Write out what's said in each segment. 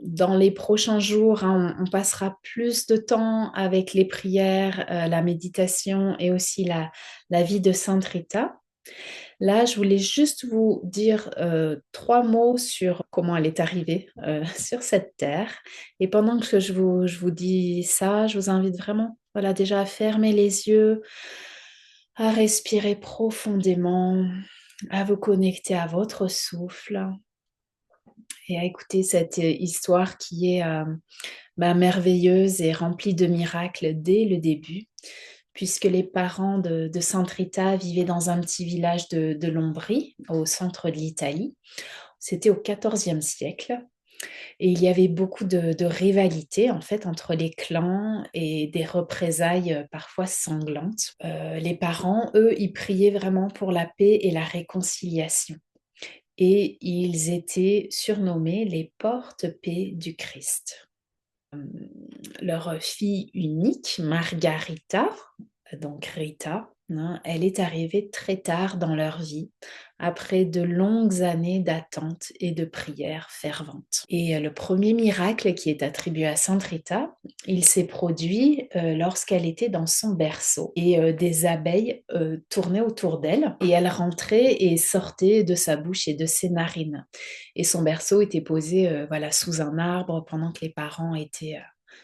dans les prochains jours, hein, on passera plus de temps avec les prières, la méditation et aussi la vie de Sainte Rita. Là, je voulais juste vous dire 3 mots sur comment elle est arrivée sur cette terre. Et pendant que je vous dis ça, je vous invite vraiment, voilà, déjà à fermer les yeux, à respirer profondément, à vous connecter à votre souffle et à écouter cette histoire qui est merveilleuse et remplie de miracles dès le début, puisque les parents de Sainte Rita vivaient dans un petit village de l'Ombrie, au centre de l'Italie. C'était au XIVe siècle. Et il y avait beaucoup de rivalité en fait entre les clans et des représailles parfois sanglantes. Les parents, eux, ils priaient vraiment pour la paix et la réconciliation. Et ils étaient surnommés les porte-paix du Christ. Leur fille unique, Margarita, donc Rita, hein, elle est arrivée très tard dans leur vie, après de longues années d'attente et de prières ferventes. Et le premier miracle qui est attribué à Sainte Rita, il s'est produit lorsqu'elle était dans son berceau. Et des abeilles tournaient autour d'elle et elle rentrait et sortait de sa bouche et de ses narines. Et son berceau était posé voilà, sous un arbre pendant que les parents étaient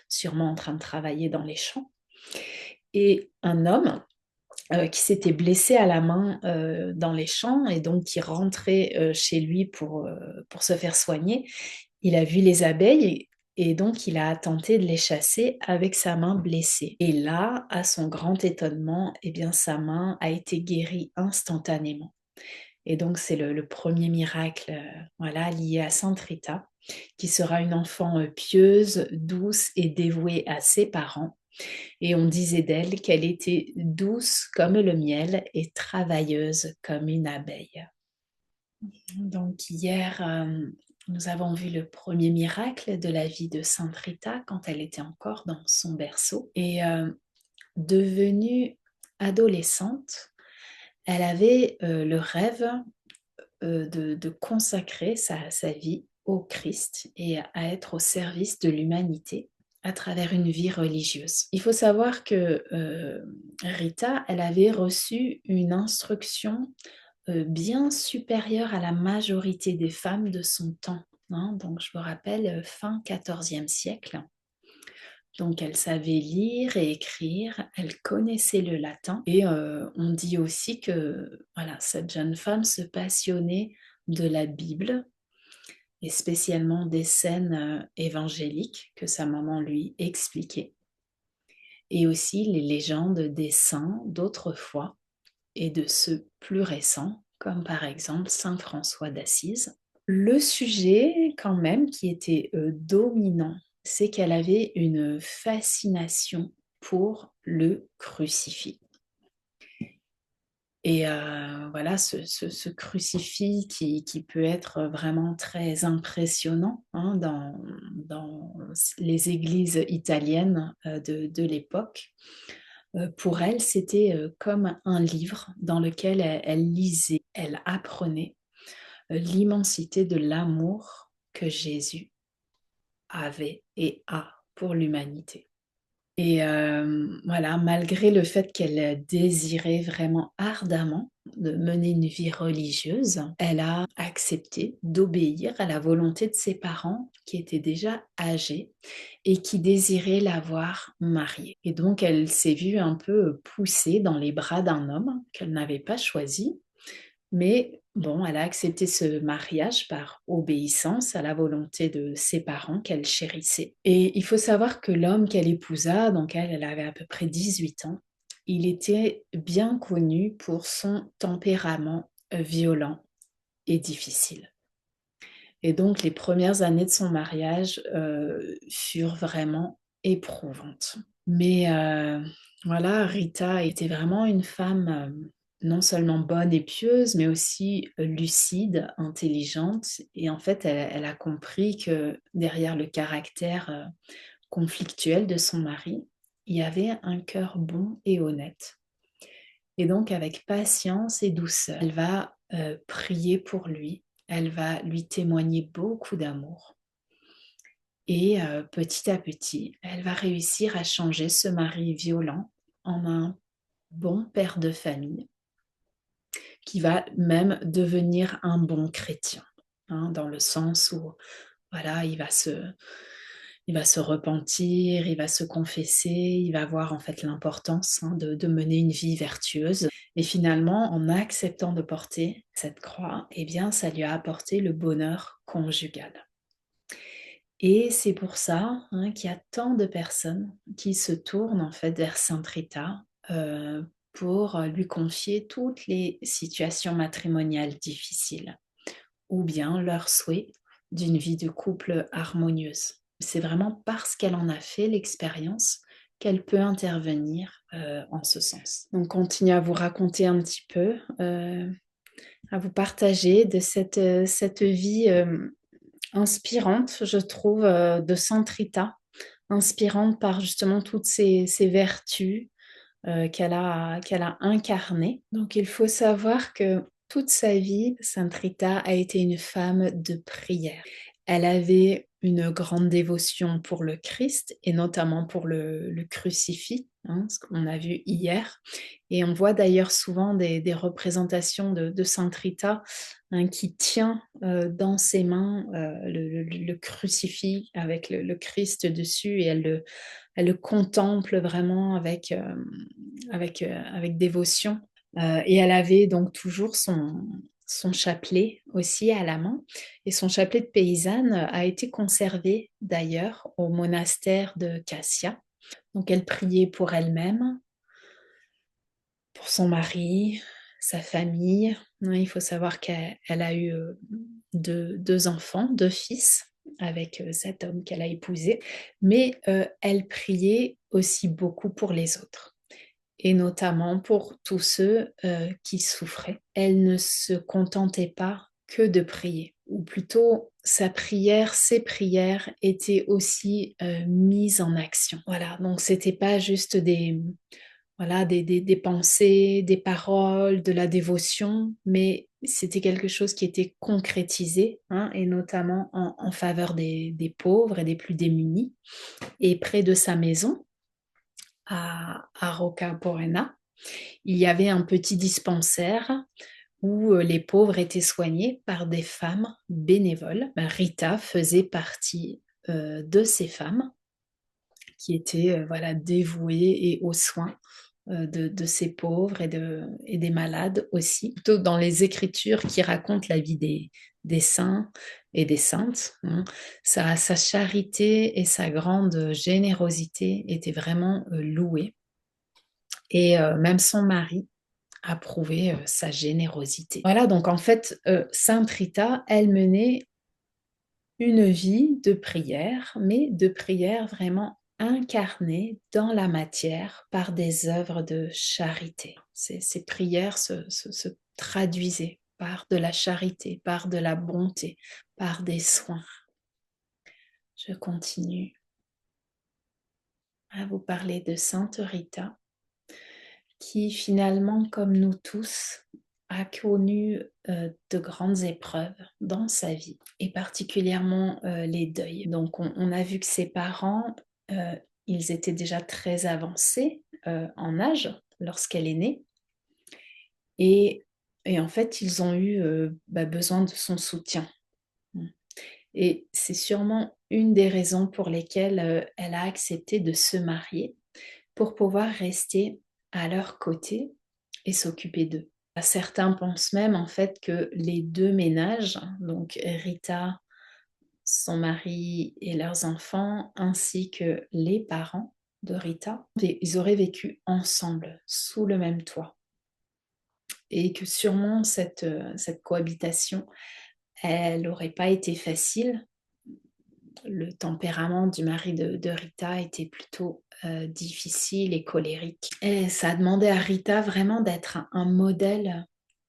sûrement en train de travailler dans les champs. Et un homme qui s'était blessé à la main dans les champs et donc qui rentrait chez lui pour se faire soigner, il a vu les abeilles et donc il a tenté de les chasser avec sa main blessée. Et là, à son grand étonnement, eh bien, sa main a été guérie instantanément. Et donc c'est le premier miracle voilà, lié à Sainte Rita, qui sera une enfant pieuse, douce et dévouée à ses parents. Et on disait d'elle qu'elle était douce comme le miel et travailleuse comme une abeille. Donc hier, nous avons vu le premier miracle de la vie de Sainte Rita quand elle était encore dans son berceau. Et devenue adolescente, elle avait le rêve de consacrer sa vie au Christ et à être au service de l'humanité à travers une vie religieuse. Il faut savoir que Rita, elle avait reçu une instruction bien supérieure à la majorité des femmes de son temps, hein. Donc je me rappelle, fin XIVe siècle. Donc elle savait lire et écrire, elle connaissait le latin et on dit aussi que voilà, cette jeune femme se passionnait de la Bible et spécialement des scènes évangéliques que sa maman lui expliquait et aussi les légendes des saints d'autrefois et de ceux plus récents comme par exemple Saint François d'Assise. Le sujet quand même qui était dominant, c'est qu'elle avait une fascination pour le crucifix. Et voilà, ce crucifix qui peut être vraiment très impressionnant hein, dans les églises italiennes de l'époque. Pour elle, c'était comme un livre dans lequel elle lisait, elle apprenait l'immensité de l'amour que Jésus avait et a pour l'humanité. Et voilà, malgré le fait qu'elle désirait vraiment ardemment de mener une vie religieuse, elle a accepté d'obéir à la volonté de ses parents qui étaient déjà âgés et qui désiraient la voir mariée. Et donc elle s'est vue un peu poussée dans les bras d'un homme qu'elle n'avait pas choisi, mais bon, elle a accepté ce mariage par obéissance à la volonté de ses parents qu'elle chérissait. Et il faut savoir que l'homme qu'elle épousa, donc elle avait à peu près 18 ans, il était bien connu pour son tempérament violent et difficile. Et donc les premières années de son mariage furent vraiment éprouvantes. Mais voilà, Rita était vraiment une femme non seulement bonne et pieuse, mais aussi lucide, intelligente. Et en fait, elle a compris que derrière le caractère conflictuel de son mari, il y avait un cœur bon et honnête. Et donc, avec patience et douceur, elle va prier pour lui. Elle va lui témoigner beaucoup d'amour. Et petit à petit, elle va réussir à changer ce mari violent en un bon père de famille qui va même devenir un bon chrétien, hein, dans le sens où voilà, il va se repentir, il va se confesser, il va voir en fait l'importance, hein, de mener une vie vertueuse. Et finalement, en acceptant de porter cette croix, eh bien, ça lui a apporté le bonheur conjugal. Et c'est pour ça, hein, qu'il y a tant de personnes qui se tournent en fait vers Sainte Rita, pour lui confier toutes les situations matrimoniales difficiles ou bien leur souhait d'une vie de couple harmonieuse. C'est vraiment parce qu'elle en a fait l'expérience qu'elle peut intervenir, en ce sens. Donc continue à vous raconter un petit peu, à vous partager de cette vie, inspirante, je trouve, de Sainte Rita, inspirante par justement toutes ces vertus qu'elle a incarnées. Donc il faut savoir que toute sa vie, Sainte Rita a été une femme de prière. Elle avait une grande dévotion pour le Christ et notamment pour le crucifix, hein, ce qu'on a vu hier. Et on voit d'ailleurs souvent des représentations de Sainte Rita, hein, qui tient dans ses mains le crucifix avec le Christ dessus et elle le contemple vraiment avec dévotion. Et elle avait donc toujours son chapelet aussi à la main. Et son chapelet de paysanne a été conservé d'ailleurs au monastère de Cassia. Donc elle priait pour elle-même, pour son mari, sa famille. Il faut savoir qu'elle a eu deux enfants, deux fils, avec cet homme qu'elle a épousé. Mais elle priait aussi beaucoup pour les autres et notamment pour tous ceux qui souffraient. Elle ne se contentait pas que de prier, ou plutôt sa prière, ses prières étaient aussi mises en action. Voilà, donc c'était pas juste des pensées, des paroles, de la dévotion, mais c'était quelque chose qui était concrétisé, hein, et notamment en faveur des pauvres et des plus démunis. Et près de sa maison, à Rocca Porena, il y avait un petit dispensaire où les pauvres étaient soignés par des femmes bénévoles. Rita faisait partie de ces femmes qui étaient voilà, dévouées et aux soins de ces pauvres et des malades aussi. Plutôt dans les Écritures qui racontent la vie des saints et des saintes, hein, sa charité et sa grande générosité étaient vraiment louées. Et même son mari approuvait sa générosité. Voilà, donc en fait, Sainte Rita, elle menait une vie de prière, mais de prière vraiment incarnée dans la matière par des œuvres de charité. Ces prières se traduisaient par de la charité, par de la bonté, par des soins. Je continue à vous parler de Sainte Rita, qui finalement, comme nous tous, a connu de grandes épreuves dans sa vie, et particulièrement les deuils. Donc on a vu que ses parents, euh, ils étaient déjà très avancés en âge lorsqu'elle est née, et, et en fait, ils ont eu besoin de son soutien. Et c'est sûrement une des raisons pour lesquelles elle a accepté de se marier, pour pouvoir rester à leur côté et s'occuper d'eux. Certains pensent même en fait que les deux ménages, donc Rita, son mari et leurs enfants, ainsi que les parents de Rita, ils auraient vécu ensemble sous le même toit. Et que sûrement cette cohabitation, elle n'aurait pas été facile. Le tempérament du mari de Rita était plutôt difficile et colérique. Et ça a demandé à Rita vraiment d'être un modèle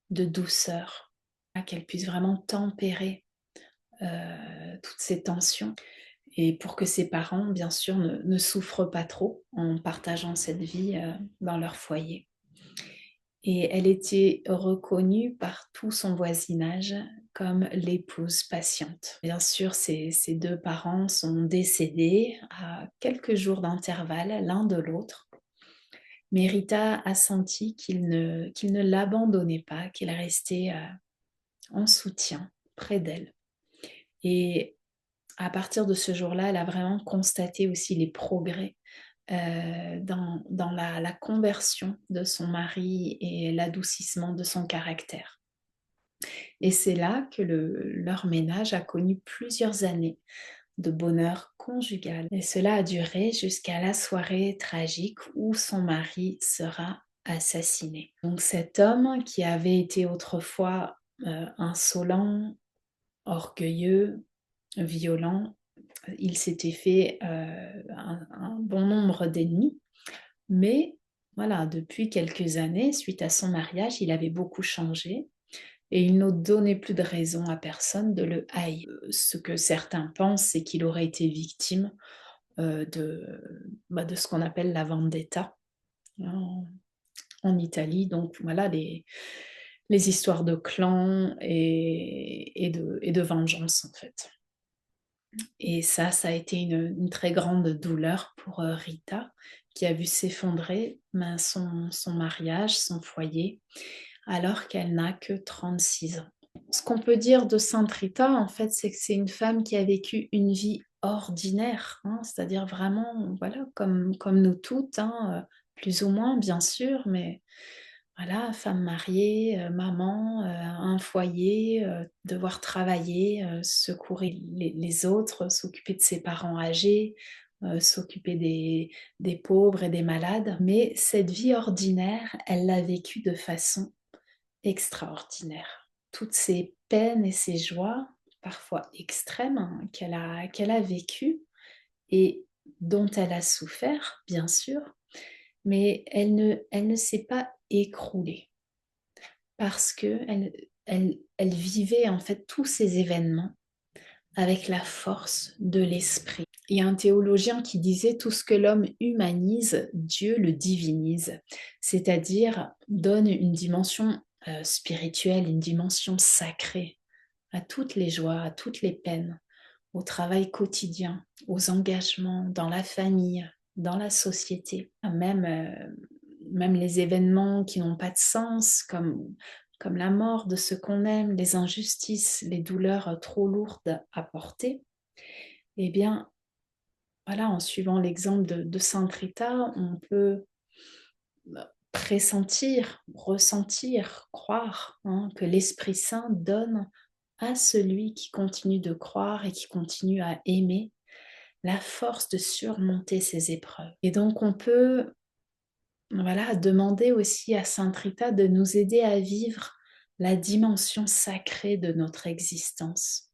de douceur, qu'elle puisse vraiment tempérer toutes ces tensions, et pour que ses parents, bien sûr, ne souffrent pas trop en partageant cette vie dans leur foyer. Et elle était reconnue par tout son voisinage comme l'épouse patiente. Bien sûr, ses deux parents sont décédés à quelques jours d'intervalle l'un de l'autre. Mais Rita a senti qu'il ne l'abandonnait pas, qu'il restait en soutien près d'elle. Et à partir de ce jour-là, elle a vraiment constaté aussi les progrès dans la conversion de son mari et l'adoucissement de son caractère. Et c'est là que leur ménage a connu plusieurs années de bonheur conjugal. Et cela a duré jusqu'à la soirée tragique où son mari sera assassiné. Donc cet homme qui avait été autrefois insolent, orgueilleux, violent, il s'était fait un bon nombre d'ennemis, mais voilà, depuis quelques années, suite à son mariage, il avait beaucoup changé et il ne donnait plus de raison à personne de le haïr. Ce que certains pensent, c'est qu'il aurait été victime de ce qu'on appelle la vendetta en Italie. Donc voilà, les histoires de clans et de vengeance en fait. Et ça a été une très grande douleur pour Rita, qui a vu s'effondrer son mariage, son foyer, alors qu'elle n'a que 36 ans. Ce qu'on peut dire de Sainte Rita, en fait, c'est que c'est une femme qui a vécu une vie ordinaire, hein, c'est-à-dire vraiment, voilà, comme nous toutes, hein, plus ou moins, bien sûr, mais voilà, femme mariée, maman, un foyer, devoir travailler, secourir les autres, s'occuper de ses parents âgés, s'occuper des pauvres et des malades. Mais cette vie ordinaire, elle l'a vécue de façon extraordinaire. Toutes ces peines et ces joies, parfois extrêmes, hein, qu'elle a vécues et dont elle a souffert, bien sûr, mais elle ne s'est pas écroulée parce qu'elle vivait en fait tous ces événements avec la force de l'esprit. Il y a un théologien qui disait tout ce que l'homme humanise, Dieu le divinise, c'est-à-dire donne une dimension spirituelle, une dimension sacrée à toutes les joies, à toutes les peines, au travail quotidien, aux engagements dans la famille, dans la société, même les événements qui n'ont pas de sens, comme la mort de ce qu'on aime, les injustices, les douleurs trop lourdes à porter. Eh bien, voilà, en suivant l'exemple de Sainte Rita, on peut pressentir, ressentir, croire que l'Esprit Saint donne à celui qui continue de croire et qui continue à aimer la force de surmonter ces épreuves. Et donc on peut voilà, demander aussi à Sainte Rita de nous aider à vivre la dimension sacrée de notre existence,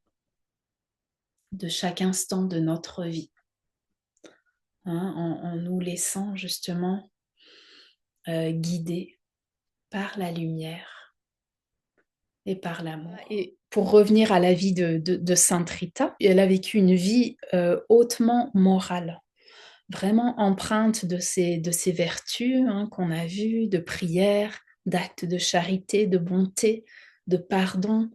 de chaque instant de notre vie, en nous laissant justement guider par la lumière et par l'amour. Et pour revenir à la vie de Sainte Rita, elle a vécu une vie hautement morale, vraiment empreinte de ces vertus qu'on a vues, de prière, d'actes de charité, de bonté, de pardon.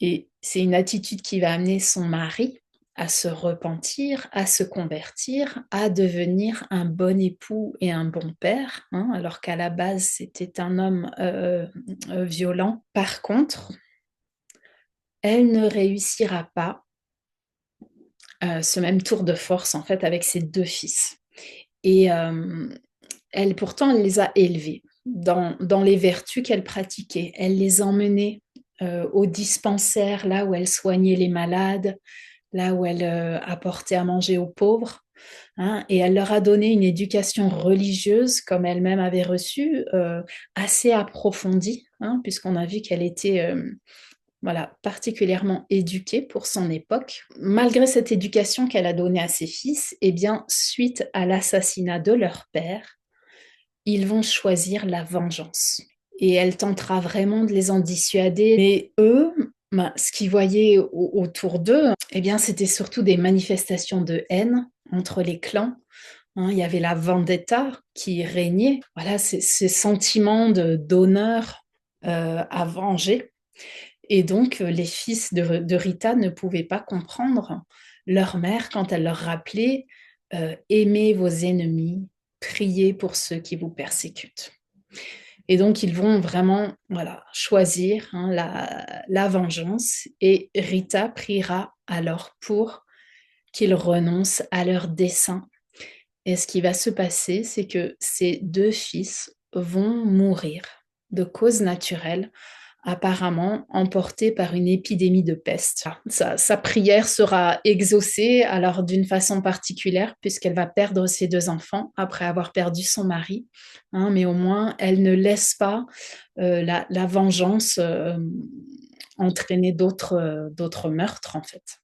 Et c'est une attitude qui va amener son mari à se repentir, à se convertir, à devenir un bon époux et un bon père, alors qu'à la base c'était un homme violent. Par contre, elle ne réussira pas ce même tour de force en fait avec ses deux fils. Et pourtant, elle les a élevés dans les vertus qu'elle pratiquait. Elle les emmenait au dispensaire, là où elle soignait les malades, là où elle apportait à manger aux pauvres. Et elle leur a donné une éducation religieuse, comme elle-même avait reçue, assez approfondie, puisqu'on a vu qu'elle était voilà, particulièrement éduquée pour son époque. Malgré cette éducation qu'elle a donnée à ses fils, eh bien, suite à l'assassinat de leur père, ils vont choisir la vengeance. Et elle tentera vraiment de les en dissuader. Mais eux, ce qu'ils voyaient autour d'eux, eh bien, c'était surtout des manifestations de haine entre les clans, hein. Il y avait la vendetta qui régnait. Voilà, ces sentiments d'honneur à venger. Et donc, les fils de Rita ne pouvaient pas comprendre leur mère quand elle leur rappelait aimez vos ennemis, priez pour ceux qui vous persécutent. Et donc, ils vont vraiment voilà, choisir hein, la vengeance. Et Rita priera alors pour qu'ils renoncent à leur dessein. Et ce qui va se passer, c'est que ces deux fils vont mourir de cause naturelle, apparemment emportés par une épidémie de peste. Sa prière sera exaucée alors d'une façon particulière puisqu'elle va perdre ses deux enfants après avoir perdu son mari, hein, mais au moins elle ne laisse pas la vengeance entraîner d'autres meurtres en fait.